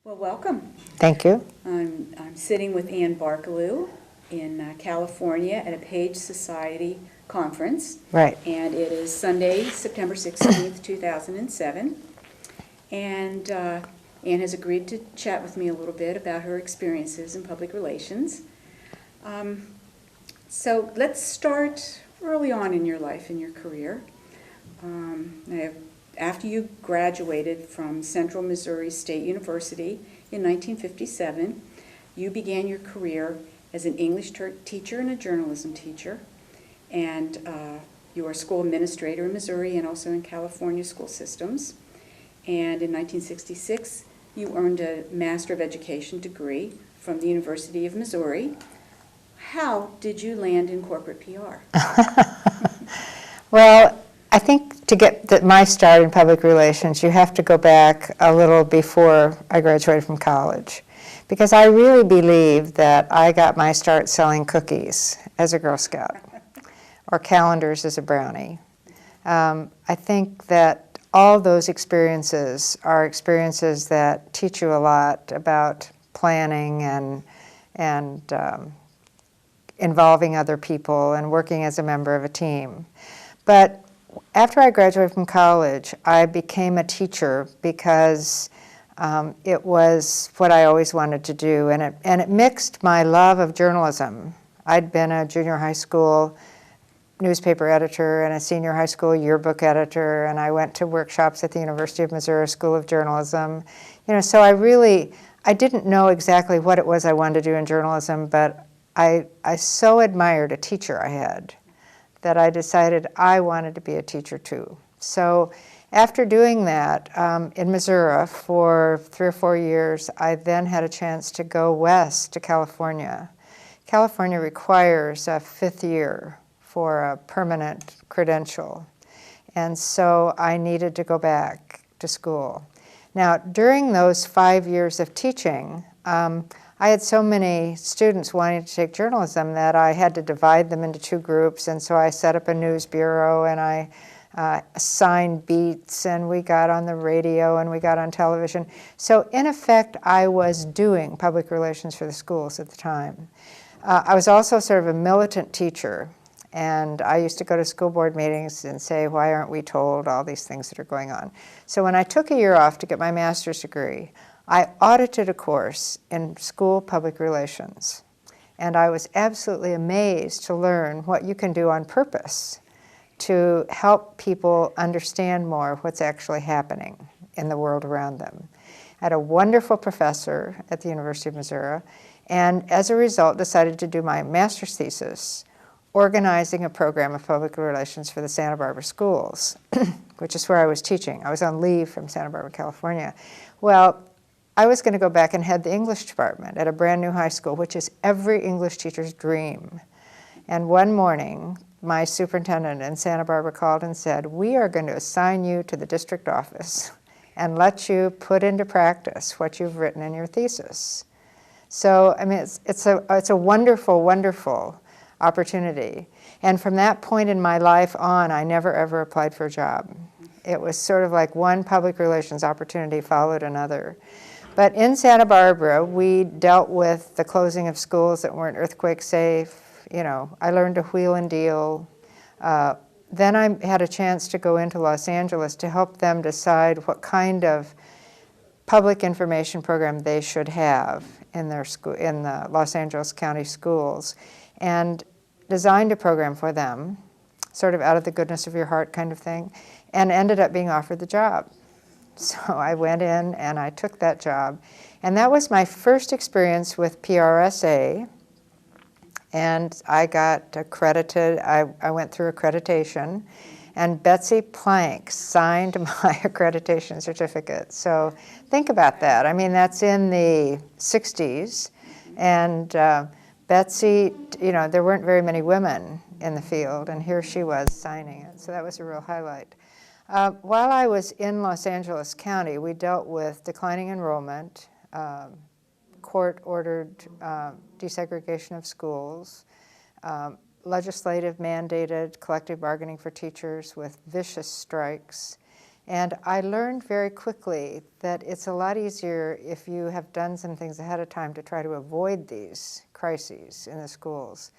Well, welcome. Thank you. I'm sitting with Ann Barkelew in California at a Page Society conference. Right. And it is Sunday, September 16th, 2007. And Ann has agreed to chat with me a little bit about her experiences in public relations. So let's start early on in your life, in your career. After you graduated from Central Missouri State University in 1957, you began your career as an English teacher and a journalism teacher, and you were a school administrator in Missouri and also in California school systems. And in 1966, you earned a Master of Education degree from the University of Missouri. How did you land in corporate PR? Well, I think to get my start in public relations, you have to go back a little before I graduated from college, because I really believe that I got my start selling cookies as a Girl Scout or calendars as a brownie. I think that all those experiences are experiences that teach you a lot about planning and involving other people and working as a member of a team. But after I graduated from college, I became a teacher because it was what I always wanted to do, and it mixed my love of journalism. I'd been a junior high school newspaper editor and a senior high school yearbook editor, and I went to workshops at the University of Missouri School of Journalism. So I didn't know exactly what it was I wanted to do in journalism, but I so admired a teacher I had that I decided I wanted to be a teacher too. So after doing that in Missouri for 3 or 4 years, I then had a chance to go west to California. California requires a 5th year for a permanent credential, and so I needed to go back to school. Now, during those 5 years of teaching, I had so many students wanting to take journalism that I had to divide them into 2 groups, and so I set up a news bureau, and I assigned beats, and we got on the radio, and we got on television. So in effect, I was doing public relations for the schools at the time. I was also sort of a militant teacher, and I used to go to school board meetings and say, why aren't we told all these things that are going on? So when I took a year off to get my master's degree, I audited a course in school public relations, and I was absolutely amazed to learn what you can do on purpose to help people understand more what's actually happening in the world around them. I had a wonderful professor at the University of Missouri, and as a result decided to do my master's thesis organizing a program of public relations for the Santa Barbara schools, which is where I was teaching. I was on leave from Santa Barbara, California. Well, I was going to go back and head the English department at a brand new high school, which is every English teacher's dream. And one morning, my superintendent in Santa Barbara called and said, we are going to assign you to the district office and let you put into practice what you've written in your thesis. So, I mean, it's a wonderful, wonderful opportunity. And from that point in my life on, I never ever applied for a job. It was sort of like one public relations opportunity followed another. But in Santa Barbara, we dealt with the closing of schools that weren't earthquake safe. I learned to wheel and deal. Then I had a chance to go into Los Angeles to help them decide what kind of public information program they should have in their school, in the Los Angeles County schools, and designed a program for them, sort of out of the goodness of your heart kind of thing, and ended up being offered the job. So I went in and I took that job. And that was my first experience with PRSA. And I got accredited. I went through accreditation. And Betsy Plank signed my accreditation certificate. So think about that. I mean, that's in the 60s. And Betsy, there weren't very many women in the field. And here she was signing it. So that was a real highlight. While I was in Los Angeles County, we dealt with declining enrollment, court-ordered desegregation of schools, legislative mandated collective bargaining for teachers with vicious strikes, And I learned very quickly that it's a lot easier if you have done some things ahead of time to try to avoid these crises in the schools.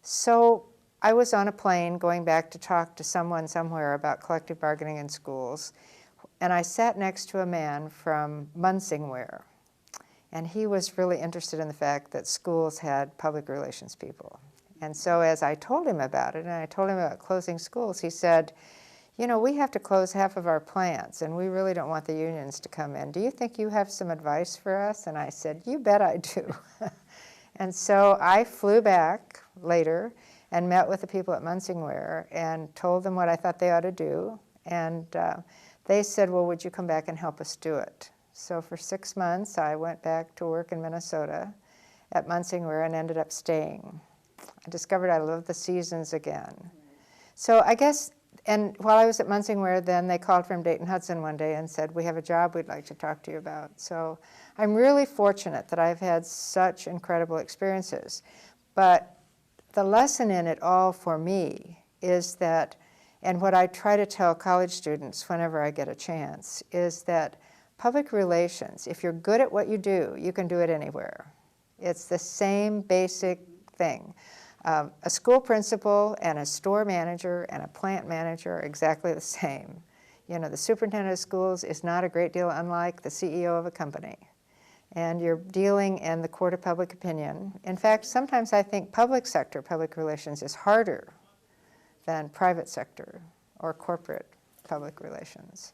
So I was on a plane going back to talk to someone somewhere about collective bargaining in schools, and I sat next to a man from Munsingware, and he was really interested in the fact that schools had public relations people. And so as I told him about it, and I told him about closing schools, he said, you know, we have to close half of our plants, and we really don't want the unions to come in. Do you think you have some advice for us? And I said, you bet I do. And so I flew back later and met with the people at Munsingware and told them what I thought they ought to do. And they said, well, would you come back and help us do it? So for 6 months, I went back to work in Minnesota at Munsingware and ended up staying. I discovered I loved the seasons again. So I guess, and while I was at Munsingware, then they called from Dayton-Hudson one day and said, we have a job we'd like to talk to you about. So I'm really fortunate that I've had such incredible experiences. But the lesson in it all for me is that, and what I try to tell college students whenever I get a chance, is that public relations, if you're good at what you do, you can do it anywhere. It's the same basic thing. A school principal and a store manager and a plant manager are exactly the same. You know, the superintendent of schools is not a great deal unlike the CEO of a company. And you're dealing in the court of public opinion. In fact, sometimes I think public sector public relations is harder than private sector or corporate public relations.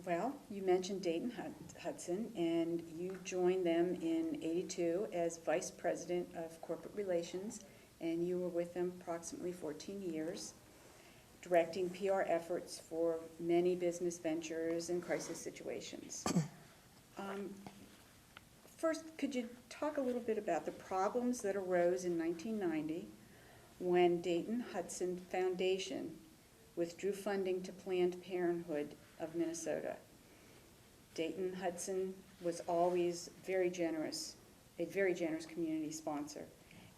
Well, you mentioned Dayton-Hudson, and you joined them in '82 as Vice President of Corporate Relations, and you were with them approximately 14 years, directing PR efforts for many business ventures and crisis situations. First, could you talk a little bit about the problems that arose in 1990 when Dayton-Hudson Foundation withdrew funding to Planned Parenthood of Minnesota? Dayton-Hudson was always very generous, a very generous community sponsor,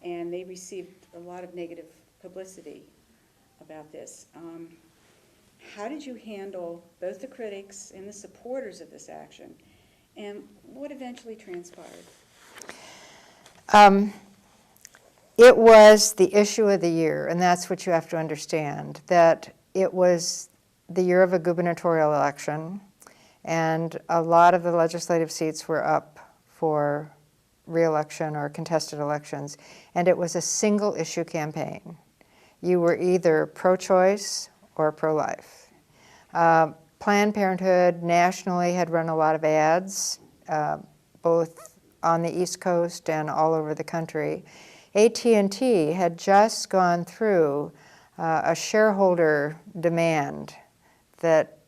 and they received a lot of negative publicity about this. How did you handle both the critics and the supporters of this action, and what eventually transpired? It was the issue of the year, and that's what you have to understand, that it was the year of a gubernatorial election, and a lot of the legislative seats were up for re-election or contested elections, and it was a single issue campaign. You were either pro-choice or pro-life. Planned Parenthood nationally had run a lot of ads, both on the East Coast and all over the country. AT&T had just gone through a shareholder demand that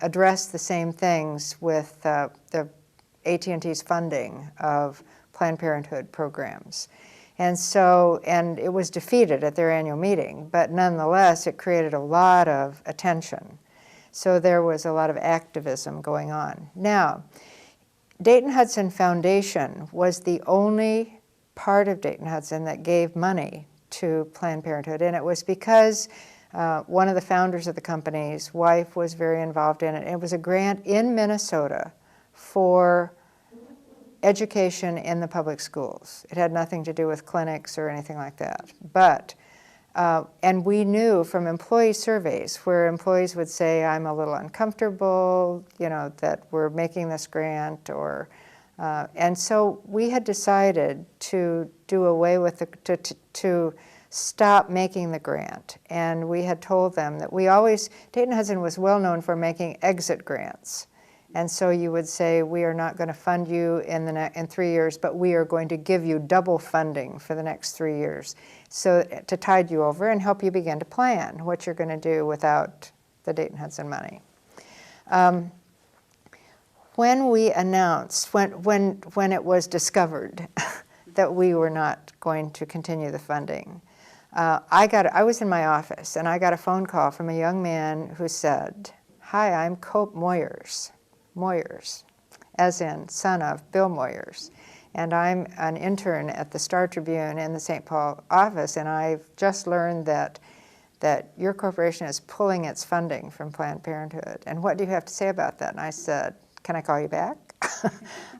addressed the same things with the AT&T's funding of Planned Parenthood programs. And it was defeated at their annual meeting, but nonetheless it created a lot of attention. So there was a lot of activism going on. Now, Dayton-Hudson Foundation was the only part of Dayton-Hudson that gave money to Planned Parenthood, and it was because one of the founders of the company's wife was very involved in it. It was a grant in Minnesota for education in the public schools. It had nothing to do with clinics or anything like that. But, and we knew from employee surveys where employees would say, I'm a little uncomfortable, you know, that we're making this grant, or, and so we had decided to do away with to stop making the grant. And we had told them that we always, Dayton-Hudson was well known for making exit grants. And so you would say, we are not going to fund you in 3 years, but we are going to give you double funding for the next 3 years, so to tide you over and help you begin to plan what you're going to do without the Dayton-Hudson money. When we announced, when it was discovered that we were not going to continue the funding, I was in my office, and I got a phone call from a young man who said, hi, I'm Cope Moyers, as in son of Bill Moyers. And I'm an intern at the Star Tribune in the St. Paul office, and I've just learned that that your corporation is pulling its funding from Planned Parenthood. And what do you have to say about that? And I said, can I call you back?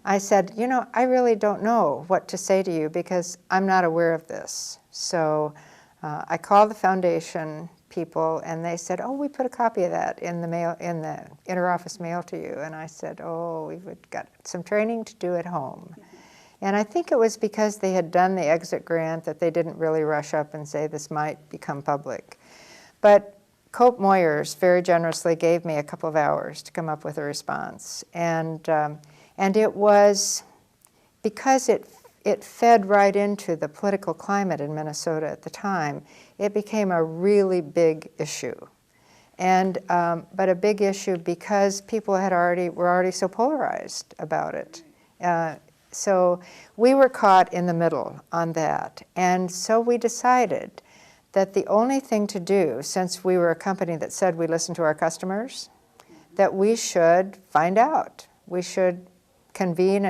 I said, you know, I really don't know what to say to you because I'm not aware of this. So I called the foundation people and they said, oh, we put a copy of that in the mail, in the interoffice mail to you. And I said, oh, we've got some training to do at home. And I think it was because they had done the exit grant that they didn't really rush up and say this might become public. But Cope Moyers very generously gave me a couple of hours to come up with a response. And it was because it fed right into the political climate in Minnesota at the time, it became a really big issue. And, but a big issue because people were already so polarized about it. So we were caught in the middle on that. And so we decided that the only thing to do, since we were a company that said we listened to our customers, that we should find out. We should convene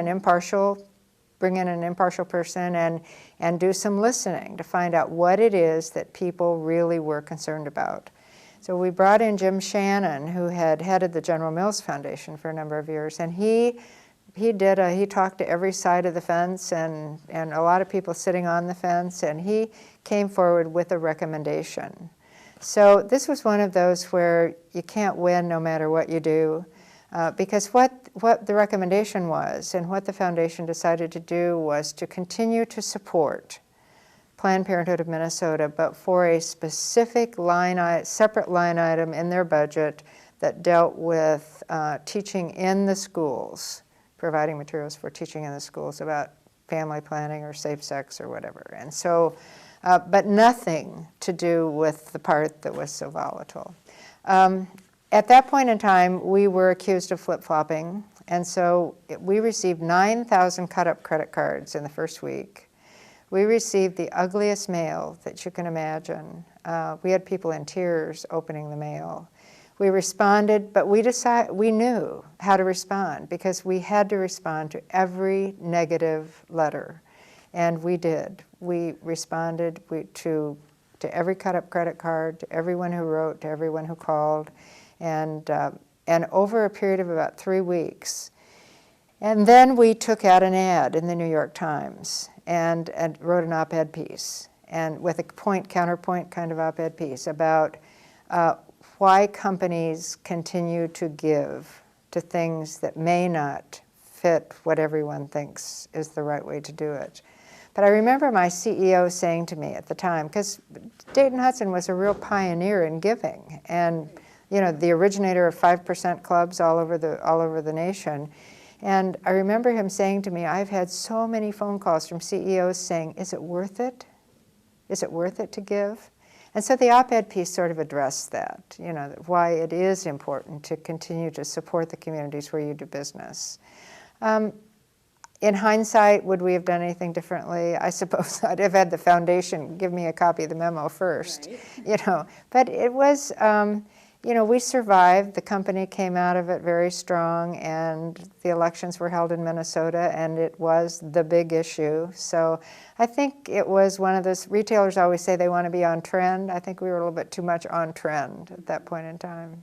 bring in an impartial person and do some listening to find out what it is that people really were concerned about. So we brought in Jim Shannon, who had headed the General Mills Foundation for a number of years, and he talked to every side of the fence and a lot of people sitting on the fence, and he came forward with a recommendation. So this was one of those where you can't win no matter what you do, because what the recommendation was and what the foundation decided to do was to continue to support Planned Parenthood of Minnesota, but for a specific separate line item in their budget that dealt with teaching in the schools, providing materials for teaching in the schools about family planning or safe sex or whatever. And so, but nothing to do with the part that was so volatile. At that point in time, we were accused of flip-flopping, and so we received 9,000 cut-up credit cards in the first week. We received the ugliest mail that you can imagine. We had people in tears opening the mail. We responded, but we knew how to respond because we had to respond to every negative letter, and we did. We responded to every cut-up credit card, to everyone who wrote, to everyone who called, and over a period of about 3 weeks. And then we took out an ad in the New York Times and wrote an op-ed piece, and with a counterpoint kind of op-ed piece about why companies continue to give to things that may not fit what everyone thinks is the right way to do it. But I remember my CEO saying to me at the time, because Dayton Hudson was a real pioneer in giving, and you know, the originator of 5% clubs all over the nation. And I remember him saying to me, I've had so many phone calls from CEOs saying, is it worth it? Is it worth it to give? And so the op-ed piece sort of addressed that, you know, why it is important to continue to support the communities where you do business. In hindsight, would we have done anything differently? I suppose I'd have had the foundation give me a copy of the memo first, right. You know. But it was, you know, we survived. The company came out of it very strong, and the elections were held in Minnesota, and it was the big issue. So I think it was one of those, retailers always say they want to be on trend. I think we were a little bit too much on trend at that point in time.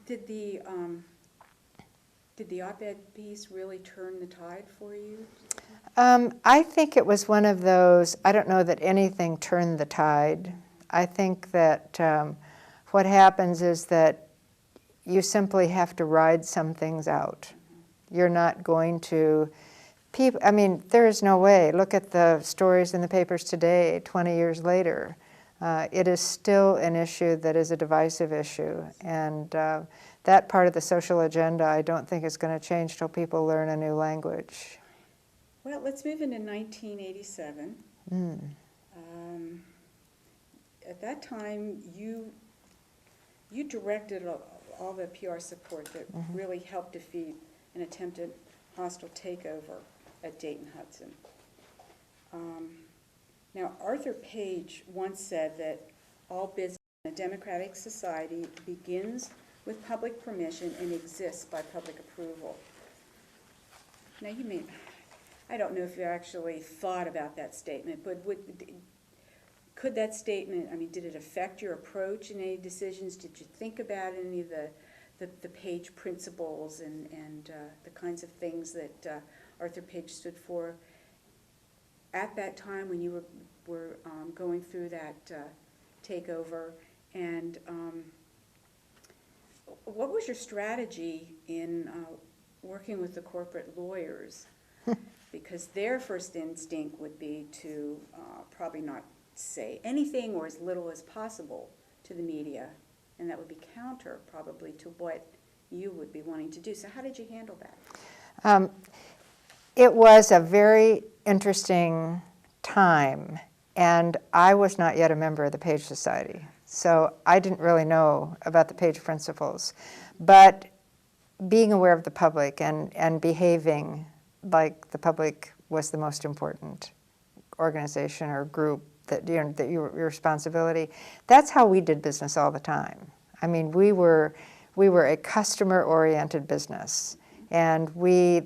Did the op-ed piece really turn the tide for you? I think it was one of those, I don't know that anything turned the tide. I think that what happens is that you simply have to ride some things out. You're not going to, I mean, there is no way. Look at the stories in the papers today, 20 years later. It is still an issue that is a divisive issue, and that part of the social agenda I don't think is going to change till people learn a new language. Well, let's move into 1987. At that time, you directed all the PR support that really helped defeat an attempted hostile takeover at Dayton Hudson. Now, Arthur Page once said that all business in a democratic society begins with public permission and exists by public approval. Now, you may, I don't know if you actually thought about that statement, but could that statement, I mean, did it affect your approach in any decisions? Did you think about any of the Page principles and the kinds of things that Arthur Page stood for at that time when you were going through that takeover? And what was your strategy in working with the corporate lawyers? Because their first instinct would be to probably not say anything or as little as possible to the media, and that would be counter probably to what you would be wanting to do. So how did you handle that? It was a very interesting time, and I was not yet a member of the Page Society, so I didn't really know about the Page principles. But being aware of the public and behaving like the public was the most important organization or group that your responsibility. That's how we did business all the time. I mean, we were a customer-oriented business, and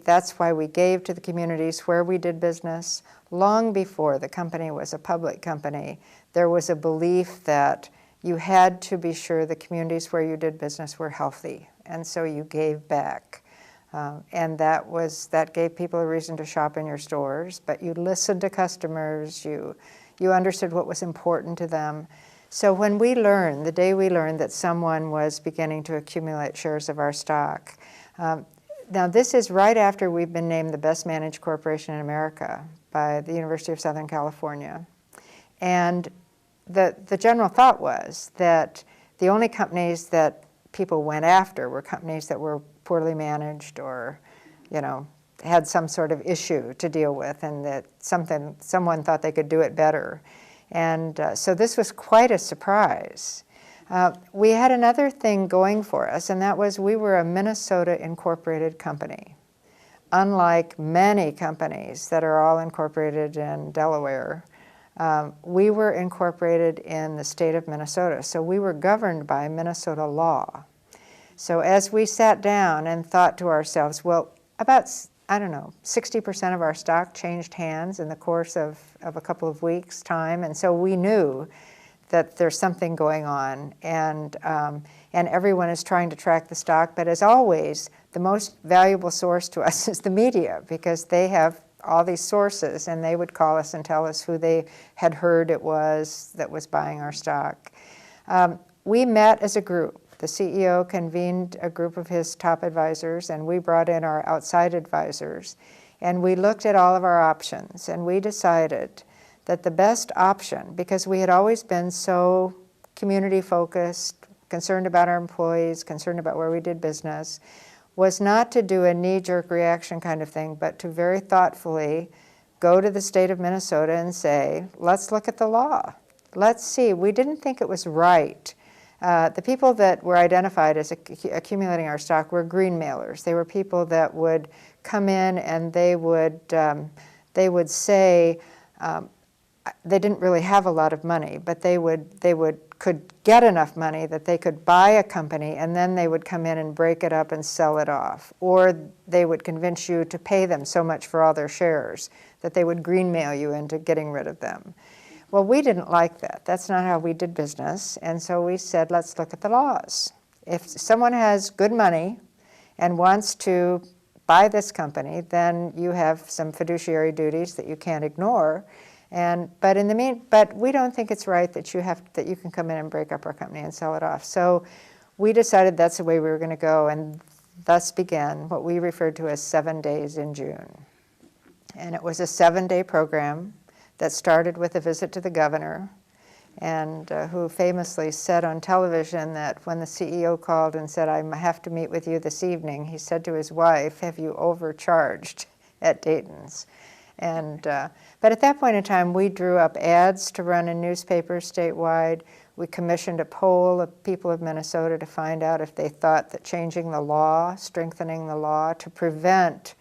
that's why we gave to the communities where we did business. Long before the company was a public company, there was a belief that you had to be sure the communities where you did business were healthy, and so you gave back. And that gave people a reason to shop in your stores, but you listened to customers, you understood what was important to them. So when the day we learned that someone was beginning to accumulate shares of our stock, now this is right after we've been named the best managed corporation in America by the University of Southern California. And the general thought was that the only companies that people went after were companies that were poorly managed or, had some sort of issue to deal with, and that someone thought they could do it better. And so this was quite a surprise. We had another thing going for us, and that was we were a Minnesota incorporated company. Unlike many companies that are all incorporated in Delaware, we were incorporated in the state of Minnesota, so we were governed by Minnesota law. So as we sat down and thought to ourselves, well, about, 60% of our stock changed hands in the course of a couple of weeks' time, and so we knew that there's something going on, and everyone is trying to track the stock, but as always, the most valuable source to us is the media, because they have all these sources, and they would call us and tell us who they had heard it was that was buying our stock. We met as a group. The CEO convened a group of his top advisors, and we brought in our outside advisors, and we looked at all of our options, and we decided that the best option, because we had always been so community-focused, concerned about our employees, concerned about where we did business, was not to do a knee-jerk reaction kind of thing, but to very thoughtfully go to the state of Minnesota and say, let's look at the law. Let's see. We didn't think it was right. The people that were identified as accumulating our stock were green mailers. They were people that would come in and they would say they didn't really have a lot of money, but they could get enough money that they could buy a company, and then they would come in and break it up and sell it off. Or they would convince you to pay them so much for all their shares that they would green mail you into getting rid of them. Well, we didn't like that. That's not how we did business. And so we said, let's look at the laws. If someone has good money and wants to buy this company, then you have some fiduciary duties that you can't ignore. But we don't think it's right that you can come in and break up our company and sell it off. So we decided that's the way we were going to go, and thus began what we referred to as 7 days in June. And it was a 7-day program that started with a visit to the governor, and who famously said on television that when the CEO called and said, I have to meet with you this evening, he said to his wife, have you overcharged at Dayton's? But at that point in time, we drew up ads to run in newspapers statewide. We commissioned a poll of people of Minnesota to find out if they thought that changing the law, strengthening the law to prevent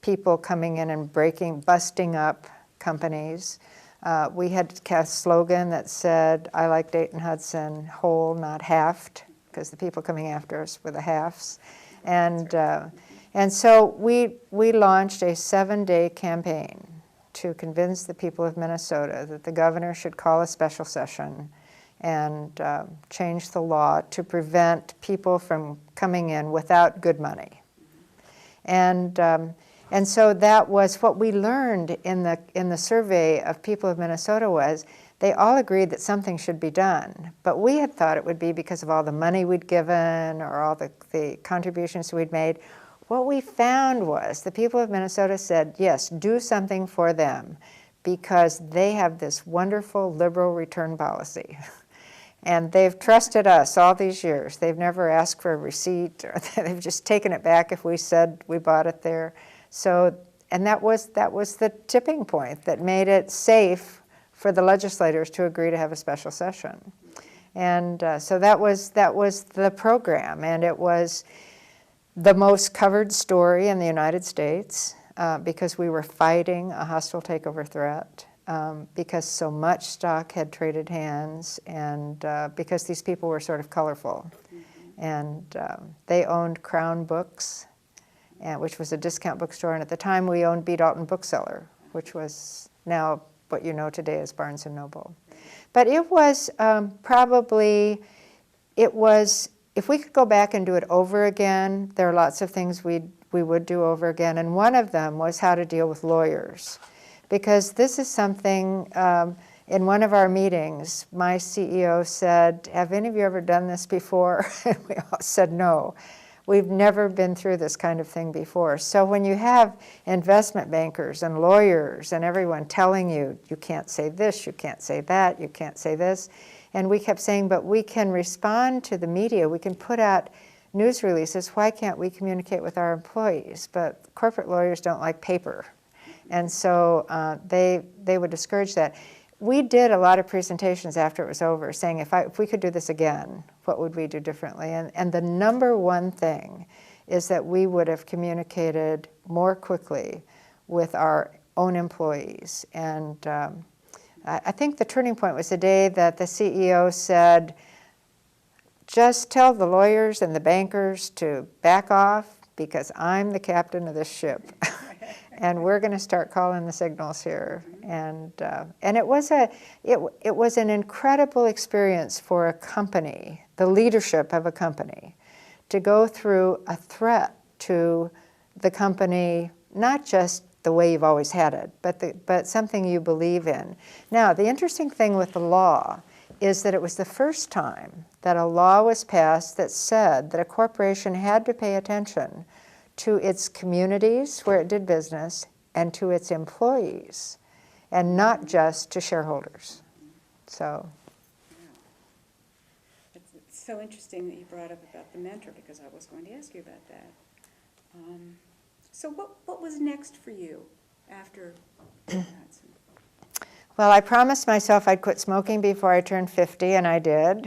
people coming in and busting up companies. We had a slogan that said, I like Dayton-Hudson whole, not halved, because the people coming after us were the halves. And so we launched a 7-day campaign to convince the people of Minnesota that the governor should call a special session and change the law to prevent people from coming in without good money. And so that was what we learned in the survey of people of Minnesota was they all agreed that something should be done. But we had thought it would be because of all the money we'd given or all the contributions we'd made. What we found was the people of Minnesota said, yes, do something for them because they have this wonderful liberal return policy. And they've trusted us all these years. They've never asked for a receipt, or they've just taken it back if we said we bought it there. So, and that was the tipping point that made it safe for the legislators to agree to have a special session. And so that was the program, and it was the most covered story in the United States because we were fighting a hostile takeover threat. Because so much stock had traded hands and because these people were sort of colorful. And they owned Crown Books, which was a discount bookstore, and at the time we owned B. Dalton Bookseller, which was now what you know today as Barnes & Noble. But it was if we could go back and do it over again, there are lots of things we would do over again, and one of them was how to deal with lawyers. Because this is something, in one of our meetings, my CEO said, have any of you ever done this before? And we all said no. We've never been through this kind of thing before. So when you have investment bankers and lawyers and everyone telling you, you can't say this, you can't say that, you can't say this, and we kept saying, but we can respond to the media, we can put out news releases, why can't we communicate with our employees? But corporate lawyers don't like paper. And so they would discourage that. We did a lot of presentations after it was over saying, if we could do this again, what would we do differently? And the number one thing is that we would have communicated more quickly with our own employees. And I think the turning point was the day that the CEO said, just tell the lawyers and the bankers to back off because I'm the captain of this ship. And we're going to start calling the signals here. And it was an incredible experience for a company, the leadership of a company, to go through a threat to the company, not just the way you've always had it, but something you believe in. Now, the interesting thing with the law is that it was the first time that a law was passed that said that a corporation had to pay attention to its communities where it did business and to its employees, and not just to shareholders. So. It's so interesting that you brought up about the mentor because I was going to ask you about that. So what was next for you after Hudson? Well, I promised myself I'd quit smoking before I turned 50, and I did.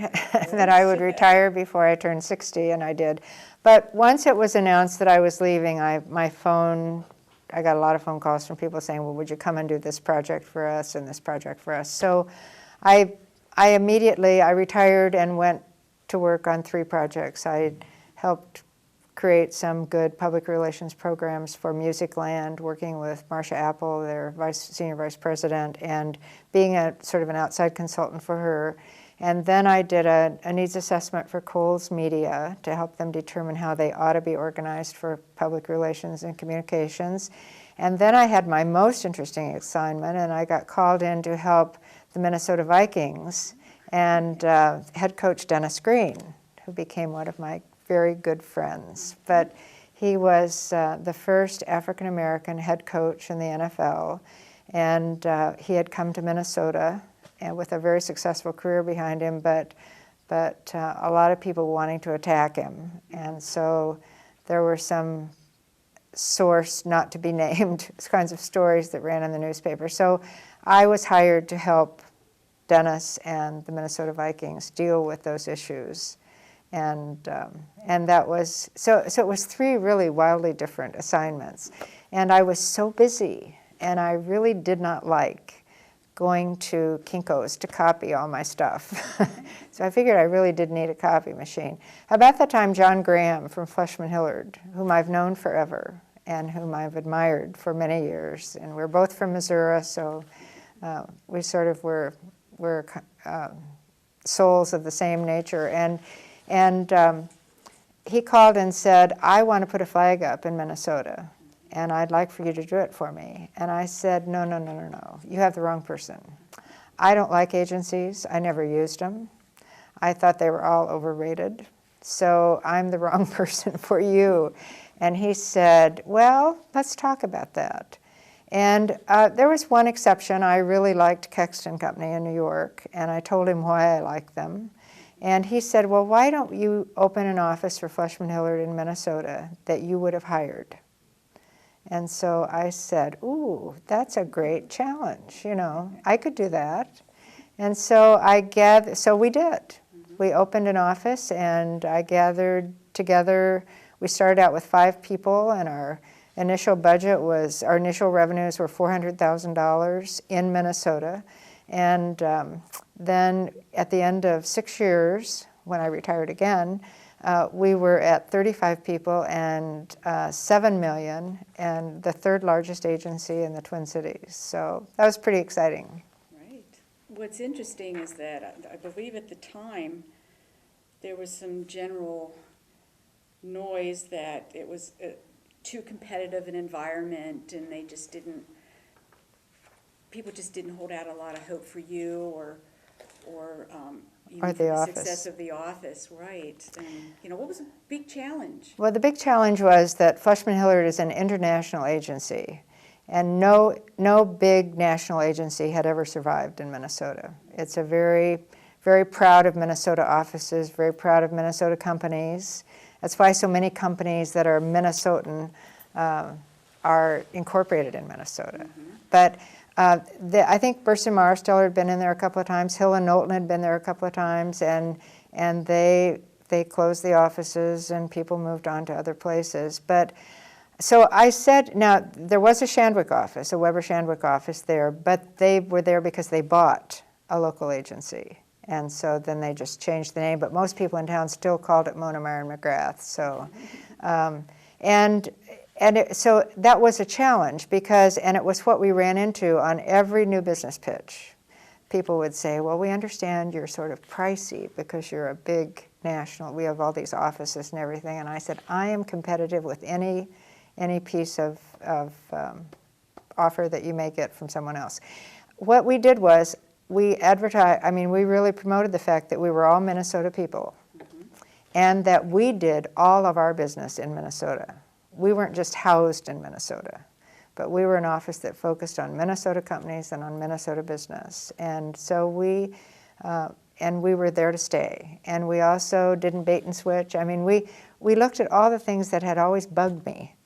That I would retire before I turned 60, and I did. But once it was announced that I was leaving, I got a lot of phone calls from people saying, well, would you come and do this project for us and this project for us? So I immediately retired and went to work on 3 projects. I helped create some good public relations programs for Musicland, working with Marcia Apple, their senior vice president, and being a sort of an outside consultant for her. And then I did a needs assessment for Kohl's Media to help them determine how they ought to be organized for public relations and communications. And then I had my most interesting assignment, and I got called in to help the Minnesota Vikings and head coach Dennis Green, who became one of my very good friends. But he was the first African-American head coach in the NFL, and he had come to Minnesota and with a very successful career behind him, but a lot of people wanting to attack him. And so there were some source not to be named kinds of stories that ran in the newspaper. So I was hired to help Dennis and the Minnesota Vikings deal with those issues. And that was, so it was 3 really wildly different assignments. And I was so busy, and I really did not like going to Kinko's to copy all my stuff. So I figured I really did need a copy machine. About that time, John Graham from Fleshman Hillard, whom I've known forever, and whom I've admired for many years. And we're both from Missouri, so we sort of were souls of the same nature. And he called and said, I want to put a flag up in Minnesota, and I'd like for you to do it for me. And I said, no, no, no, no, no. You have the wrong person. I don't like agencies. I never used them. I thought they were all overrated. So I'm the wrong person for you. And he said, well, let's talk about that. And there was one exception. I really liked Kexton Company in New York, and I told him why I liked them. And he said, well, why don't you open an office for Fleishman Hillard in Minnesota that you would have hired? And so I said, ooh, that's a great challenge. You know, I could do that. And so so we did. We opened an office, and I gathered together. We started out with 5 people, and our initial revenues were $400,000 in Minnesota. And then at the end of 6 years, when I retired again, we were at 35 people and $7 million, and the 3rd largest agency in the Twin Cities. So that was pretty exciting. Right. What's interesting is that I believe at the time there was some general noise that it was too competitive an environment, and people just didn't hold out a lot of hope for you or even for the success of the office, right? And what was a big challenge? Well, the big challenge was that Fleishman Hillard is an international agency, and no big national agency had ever survived in Minnesota. It's a very, very proud of Minnesota offices, very proud of Minnesota companies. That's why so many companies that are Minnesotan are incorporated in Minnesota. Mm-hmm. But I think Burson Marsteller had been in there a couple of times. Hill and Knowlton had been there a couple of times, and they closed the offices, and people moved on to other places. But so I said, now there was a Shandwick office, a Weber Shandwick office there, but they were there because they bought a local agency, and so then they just changed the name. But most people in town still called it Mona Meyer and McGrath. So, so that was a challenge and it was what we ran into on every new business pitch. People would say, well, we understand you're sort of pricey because you're a big national, we have all these offices and everything. And I said, I am competitive with any piece of offer that you may get from someone else. What we did was we really promoted the fact that we were all Minnesota people, mm-hmm. and that we did all of our business in Minnesota. We weren't just housed in Minnesota, but we were an office that focused on Minnesota companies and on Minnesota business. And so we were there to stay. And we also didn't bait and switch. I mean, we looked at all the things that had always bugged me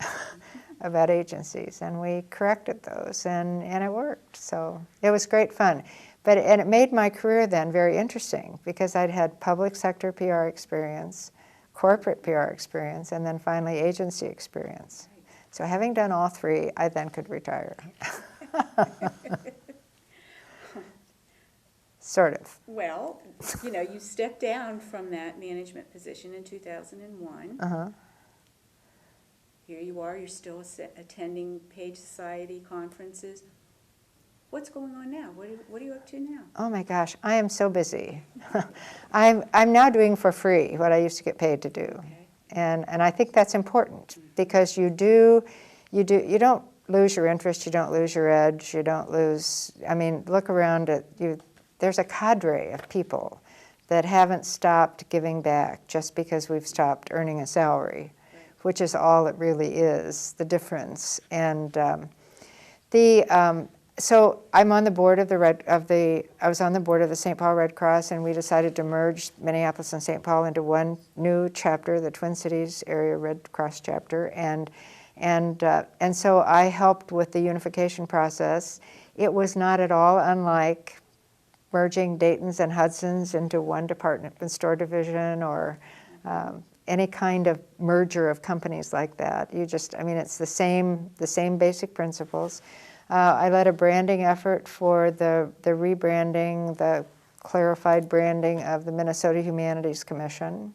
about agencies, and we corrected those, and it worked. So it was great fun. And it made my career then very interesting because I'd had public sector PR experience, corporate PR experience, and then finally agency experience. So having done all 3, I then could retire. Sort of. Well, you stepped down from that management position in 2001. Uh-huh. Here you are, you're still attending Page Society conferences. What's going on now? What are you up to now? Oh my gosh, I am so busy. I'm now doing for free what I used to get paid to do. Okay. And I think that's important because you don't lose your interest, you don't lose your edge, you don't lose, look around at you. There's a cadre of people that haven't stopped giving back just because we've stopped earning a salary, which is all it really is, the difference. And so I'm on the board of I was on the board of the St. Paul Red Cross, and we decided to merge Minneapolis and St. Paul into one new chapter, the Twin Cities Area Red Cross chapter, and so I helped with the unification process. It was not at all unlike merging Dayton's and Hudson's into one department store division or any kind of merger of companies like that. It's the same basic principles. I led a branding effort for the rebranding, the clarified branding of the Minnesota Humanities Commission.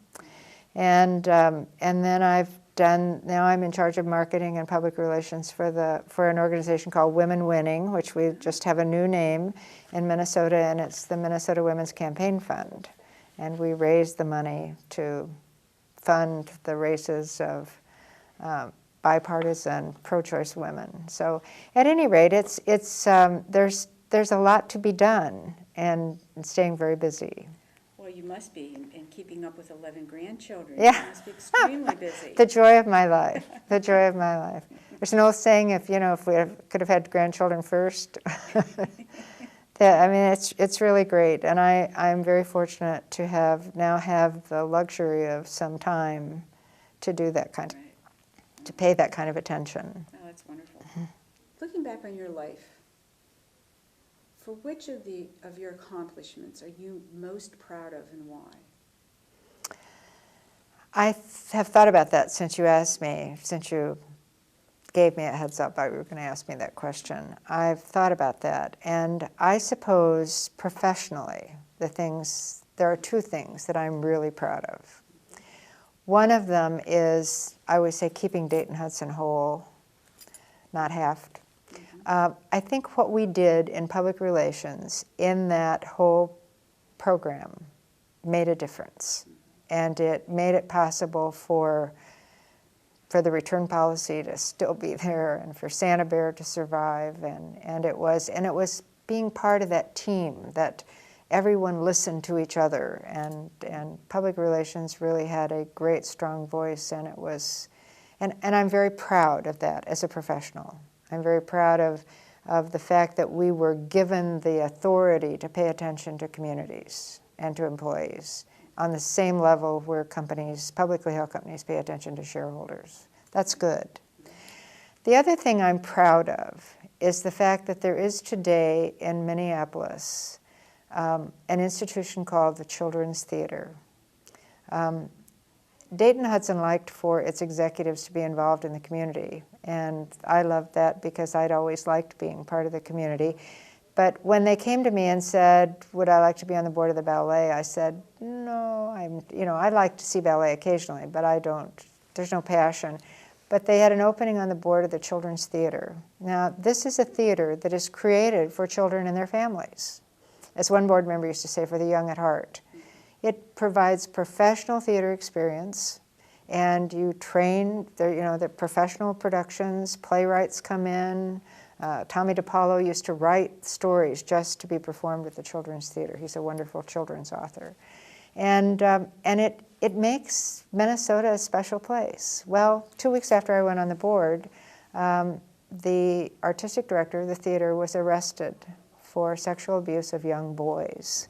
And then I've now I'm in charge of marketing and public relations for an organization called Women Winning, which we just have a new name in Minnesota, and it's the Minnesota Women's Campaign Fund. And we raise the money to fund the races of bipartisan pro-choice women. So at any rate, there's a lot to be done, and staying very busy. Well, you must be, and keeping up with 11 grandchildren. Yeah. You must be extremely busy. The joy of my life. The joy of my life. There's an old saying, if we could have had grandchildren first. I mean, it's really great, and I'm very fortunate to now have the luxury of some time to do that kind of, Right. to pay that kind of attention. Oh, that's wonderful. Looking back on your life, for which of your accomplishments are you most proud of, and why? I have thought about that since you gave me a heads up that you were going to ask me that question. I've thought about that, and I suppose professionally, there are two things that I'm really proud of. One of them is, I would say, keeping Dayton-Hudson whole, not halved. I think what we did in public relations in that whole program made a difference, and it made it possible for the return policy to still be there, and for Santa Bear to survive, and it was being part of that team, that everyone listened to each other, and public relations really had a great strong voice, and it was, and I'm very proud of that as a professional. I'm very proud of the fact that we were given the authority to pay attention to communities and to employees on the same level where publicly held companies, pay attention to shareholders. That's good. The other thing I'm proud of is the fact that there is today in Minneapolis an institution called the Children's Theater. Dayton-Hudson liked for its executives to be involved in the community, and I loved that because I'd always liked being part of the community. But when they came to me and said, would I like to be on the board of the ballet, I said, no, I like to see ballet occasionally, but there's no passion. But they had an opening on the board of the Children's Theater. Now, this is a theater that is created for children and their families. As one board member used to say, for the young at heart. It provides professional theater experience, and you train, the professional productions, playwrights come in. Tommy DiPaolo used to write stories just to be performed at the Children's Theater. He's a wonderful children's author. And it makes Minnesota a special place. Well, 2 weeks after I went on the board, the artistic director of the theater was arrested for sexual abuse of young boys.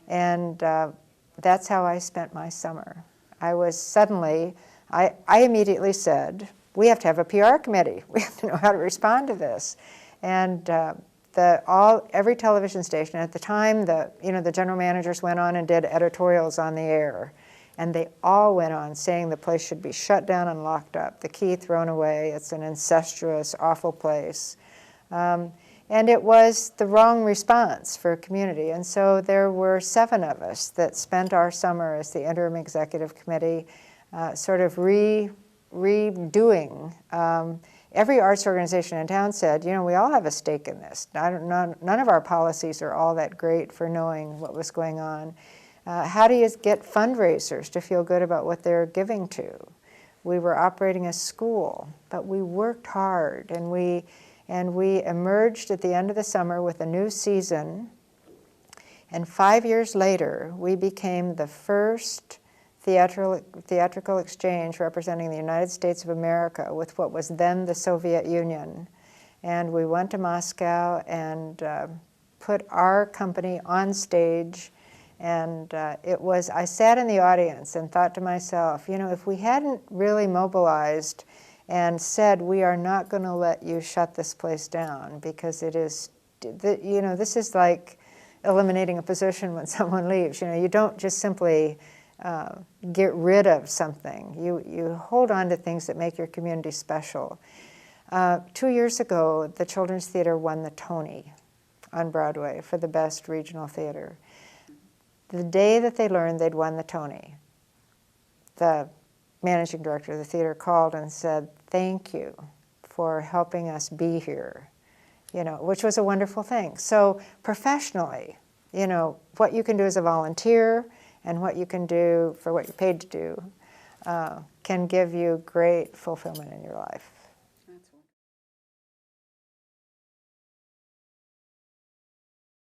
And that's how I spent my summer. I immediately said, we have to have a PR committee. We have to know how to respond to this. And every television station at the time, the general managers went on and did editorials on the air. And they all went on saying the place should be shut down and locked up, the key thrown away, it's an incestuous, awful place. And it was the wrong response for a community. And so there were 7 of us that spent our summer as the interim executive committee sort of redoing. Every arts organization in town said, we all have a stake in this. None of our policies are all that great for knowing what was going on. How do you get fundraisers to feel good about what they're giving to? We were operating a school, but we worked hard, and we emerged at the end of the summer with a new season. And 5 years later, we became the first theatrical exchange representing the United States of America with what was then the Soviet Union. And we went to Moscow and put our company on stage. And I sat in the audience and thought to myself, if we hadn't really mobilized and said, we are not going to let you shut this place down, because it is, this is like eliminating a position when someone leaves. You don't just simply get rid of something. You hold on to things that make your community special. 2 years ago, the Children's Theater won the Tony on Broadway for the best regional theater. The day that they learned they'd won the Tony, the managing director of the theater called and said, "Thank you for helping us be here," which was a wonderful thing. So professionally, what you can do as a volunteer and what you can do for what you're paid to do can give you great fulfillment in your life.